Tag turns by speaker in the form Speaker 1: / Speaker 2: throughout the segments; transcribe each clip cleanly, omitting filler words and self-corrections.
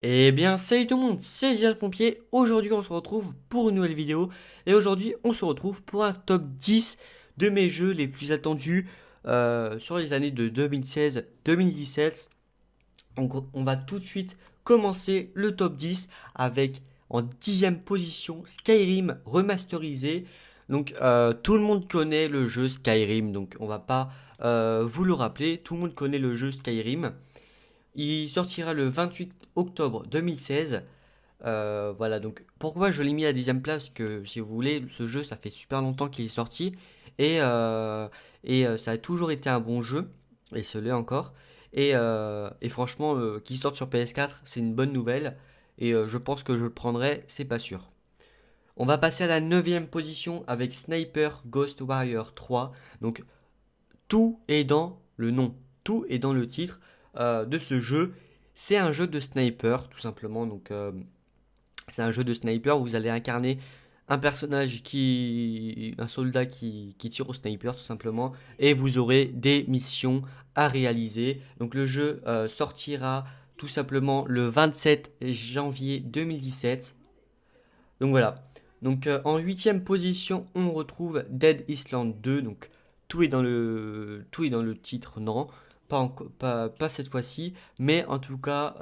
Speaker 1: Eh bien, salut tout le monde, c'est Ziad Pompier. Aujourd'hui, on se retrouve pour une nouvelle vidéo. Et aujourd'hui, on se retrouve pour un top 10 de mes jeux les plus attendus sur les années de 2016-2017. Donc, on va tout de suite commencer le top 10 avec en 10e position Skyrim remasterisé. Donc, tout le monde connaît le jeu Skyrim, donc on va pas vous le rappeler. Tout le monde connaît le jeu Skyrim. Il sortira le 28 octobre 2016. Voilà, donc pourquoi je l'ai mis à la 10e place? Que si vous voulez, ce jeu, ça fait super longtemps qu'il est sorti. Et, ça a toujours été un bon jeu. Et ce l'est encore. Et franchement, qu'il sorte sur PS4, c'est une bonne nouvelle. Et je pense que je le prendrai, c'est pas sûr. On va passer à la 9e position avec Sniper Ghost Warrior 3. Donc tout est dans le nom, tout est dans le titre de ce jeu. C'est un jeu de sniper, tout simplement. Donc, c'est un jeu de sniper où vous allez incarner un soldat qui tire au sniper, tout simplement, et vous aurez des missions à réaliser. Donc, le jeu sortira tout simplement le 27 janvier 2017. Donc voilà. Donc en 8e position, on retrouve Dead Island 2. Donc tout est dans le titre, non, pas cette fois-ci, mais en tout cas,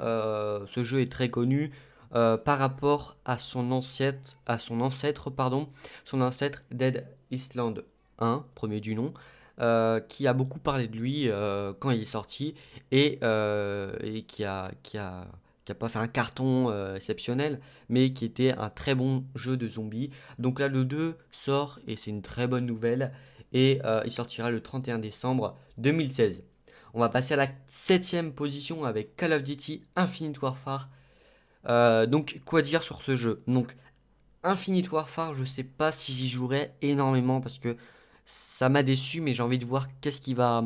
Speaker 1: ce jeu est très connu par rapport à son ancêtre, pardon, son ancêtre Dead Island 1, premier du nom, qui a beaucoup parlé de lui quand il est sorti et qui a pas fait un carton exceptionnel, mais qui était un très bon jeu de zombies. Donc là, le 2 sort et c'est une très bonne nouvelle. Et il sortira le 31 décembre 2016. On va passer à la 7e position avec Call of Duty Infinite Warfare. Donc, quoi dire sur ce jeu? Donc, Infinite Warfare, je sais pas si j'y jouerai énormément parce que ça m'a déçu, mais j'ai envie de voir qu'est-ce qu'il va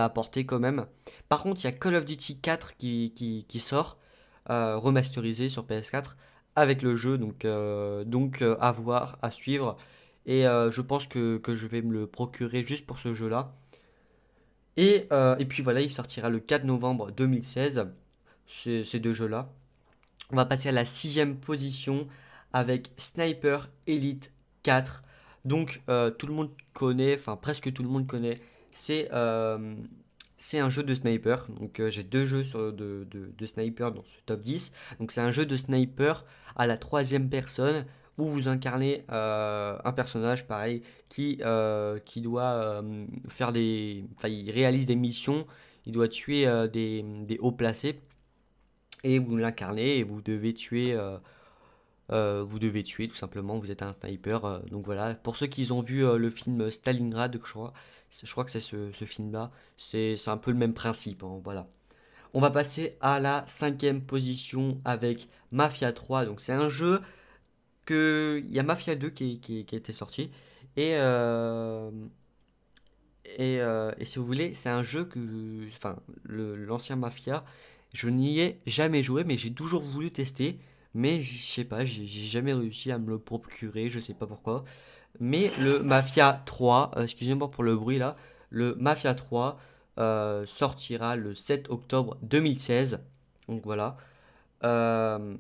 Speaker 1: apporter quand même. Par contre, il y a Call of Duty 4 qui sort, remasterisé sur PS4 avec le jeu, donc à voir, à suivre. Et je pense que je vais me le procurer juste pour ce jeu-là. Et puis voilà, il sortira le 4 novembre 2016, ces deux jeux-là. On va passer à la 6e position avec Sniper Elite 4. Donc tout le monde connaît, enfin presque tout le monde connaît. C'est euh, c'est un jeu de sniper. Donc j'ai deux jeux de sniper dans ce top 10. Donc c'est un jeu de sniper à la troisième personne où vous incarnez un personnage pareil qui doit faire des... Enfin, il réalise des missions. Il doit tuer des hauts placés et vous l'incarnez et vous devez tuer tout simplement, vous êtes un sniper. Donc voilà, pour ceux qui ont vu le film Stalingrad, je crois que c'est ce film-là, c'est un peu le même principe, hein, voilà. On va passer à la 5e position avec Mafia 3. Donc c'est un jeu que... Il y a Mafia 2 qui a été sorti. Et, et si vous voulez, c'est un jeu que... Enfin, l'ancien Mafia, je n'y ai jamais joué, mais j'ai toujours voulu tester. Mais je sais pas, j'ai jamais réussi à me le procurer, je sais pas pourquoi. Mais le Mafia 3, excusez-moi pour le bruit là, le Mafia 3 sortira le 7 octobre 2016. Donc voilà. Euh,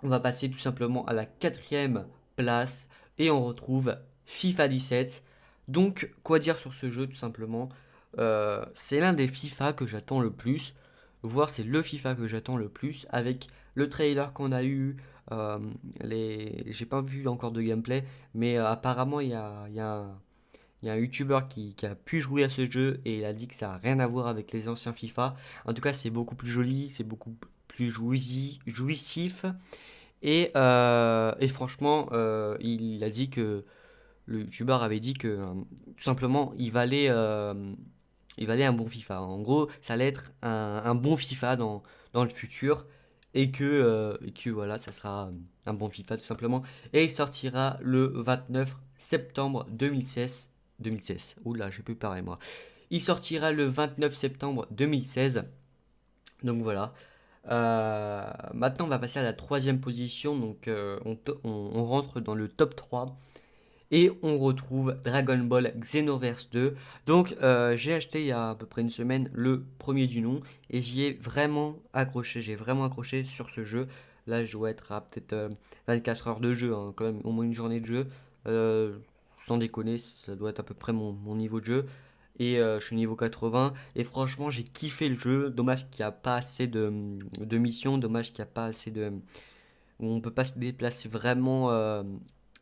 Speaker 1: on va passer tout simplement à la 4e place et on retrouve FIFA 17. Donc, quoi dire sur ce jeu tout simplement? C'est l'un des FIFA que j'attends le plus, voire c'est le FIFA que j'attends le plus avec le trailer qu'on a eu. J'ai pas vu encore de gameplay, mais apparemment il y a un YouTuber qui a pu jouer à ce jeu et il a dit que ça n'a rien à voir avec les anciens FIFA. En tout cas, c'est beaucoup plus joli, c'est beaucoup plus jouissif. Et franchement, il a dit que le youtubeur avait dit que tout simplement il valait un bon FIFA. En gros, ça allait être un bon FIFA dans le futur et que voilà, ça sera un bon FIFA tout simplement. Et il sortira le 29 septembre 2016. 2016. Oula, j'ai plus pareil moi. Il sortira le 29 septembre 2016. Donc voilà. Maintenant, on va passer à la 3e position. Donc, on rentre dans le top 3. Et on retrouve Dragon Ball Xenoverse 2. Donc j'ai acheté il y a à peu près une semaine le premier du nom et j'y ai vraiment accroché. J'ai vraiment accroché sur ce jeu. Là je dois être à peut-être 24 heures de jeu, hein, quand même au moins une journée de jeu. Euh, Sans déconner, ça doit être à peu près mon niveau de jeu. Et je suis niveau 80. Et franchement j'ai kiffé le jeu. Dommage qu'il n'y a pas assez de missions. Dommage qu'il n'y a pas assez de où on peut pas se déplacer vraiment,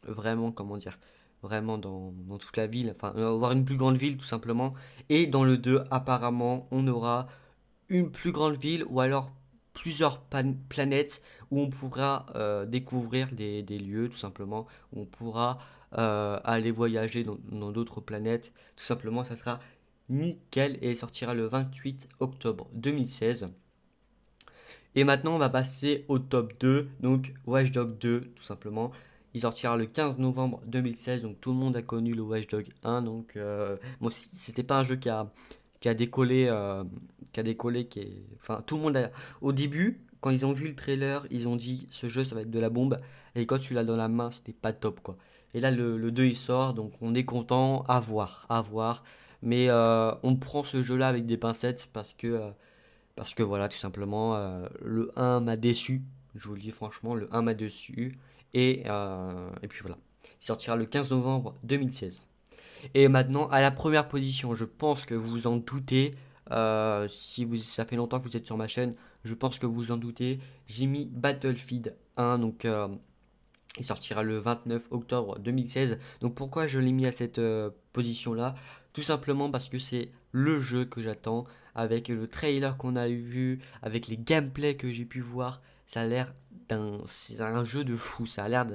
Speaker 1: vraiment, comment dire, vraiment dans toute la ville, enfin, avoir une plus grande ville tout simplement. Et dans le 2 apparemment, on aura une plus grande ville ou alors plusieurs planètes où on pourra découvrir des lieux tout simplement, où on pourra aller voyager dans d'autres planètes. Tout simplement, ça sera nickel et sortira le 28 octobre 2016. Et maintenant, on va passer au top 2, donc Watch Dogs 2, tout simplement. Il sortira le 15 novembre 2016, donc tout le monde a connu le Watch Dogs 1, donc bon, c'était pas un jeu qui a décollé, enfin tout le monde au début, quand ils ont vu le trailer, ils ont dit ce jeu ça va être de la bombe, et quand tu l'as dans la main, c'était pas top quoi. Et là, le 2 il sort, donc on est content, à voir, mais on prend ce jeu-là avec des pincettes parce que voilà, tout simplement, le un m'a déçu. Je vous le dis franchement, le un m'a déçu. Et puis voilà. Il sortira le 15 novembre 2016. Et maintenant, à la première position, je pense que vous vous en doutez. Si vous, ça fait longtemps que vous êtes sur ma chaîne, je pense que vous vous en doutez. J'ai mis Battlefield 1, donc il sortira le 29 octobre 2016. Donc pourquoi je l'ai mis à cette position-là? Tout simplement parce que c'est le jeu que j'attends. Avec le trailer qu'on a vu, avec les gameplays que j'ai pu voir, ça a l'air c'est un jeu de fou. Ça a l'air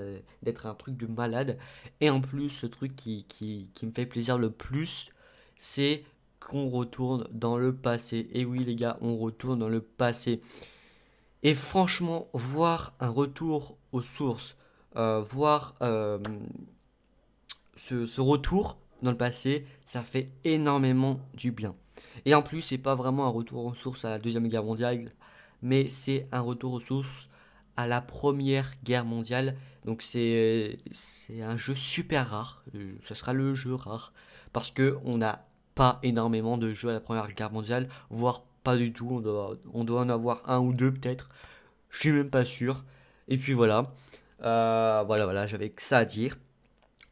Speaker 1: d'être un truc de malade. Et en plus, ce truc qui me fait plaisir le plus, c'est qu'on retourne dans le passé. Et oui les gars, on retourne dans le passé. Et franchement, voir un retour aux sources, voir ce retour dans le passé, ça fait énormément du bien. Et en plus, c'est pas vraiment un retour aux sources à la Deuxième Guerre mondiale, mais c'est un retour aux sources à la Première Guerre mondiale. Donc c'est un jeu super rare. Ce sera le jeu rare parce que on n'a pas énormément de jeux à la Première Guerre mondiale, voire pas du tout. On doit en avoir un ou deux peut-être. Je suis même pas sûr. Et puis voilà. Voilà, j'avais que ça à dire.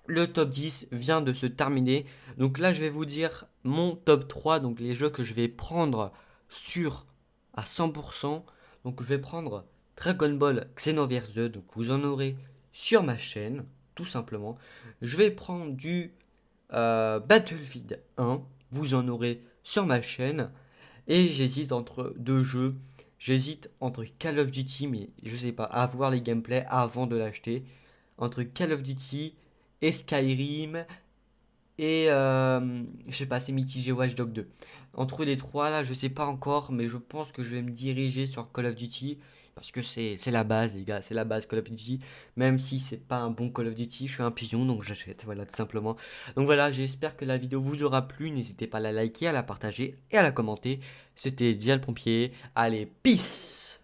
Speaker 1: Le top 10 vient de se terminer. Donc là, je vais vous dire mon top 3, donc les jeux que je vais prendre sur à 100%. Donc je vais prendre Dragon Ball Xenoverse 2, donc vous en aurez sur ma chaîne, tout simplement. Je vais prendre du Battlefield 1, vous en aurez sur ma chaîne. Et j'hésite entre deux jeux. J'hésite entre Call of Duty, mais je sais pas, à voir les gameplays avant de l'acheter. Entre Call of Duty et Skyrim et je sais pas, c'est mitigé Watch Dogs 2. Entre les trois là, je sais pas encore, mais je pense que je vais me diriger sur Call of Duty parce que c'est la base les gars, c'est la base Call of Duty. Même si c'est pas un bon Call of Duty, je suis un pigeon donc j'achète, voilà tout simplement. Donc voilà, j'espère que la vidéo vous aura plu, n'hésitez pas à la liker, à la partager et à la commenter. C'était Dial Pompier. Allez, peace!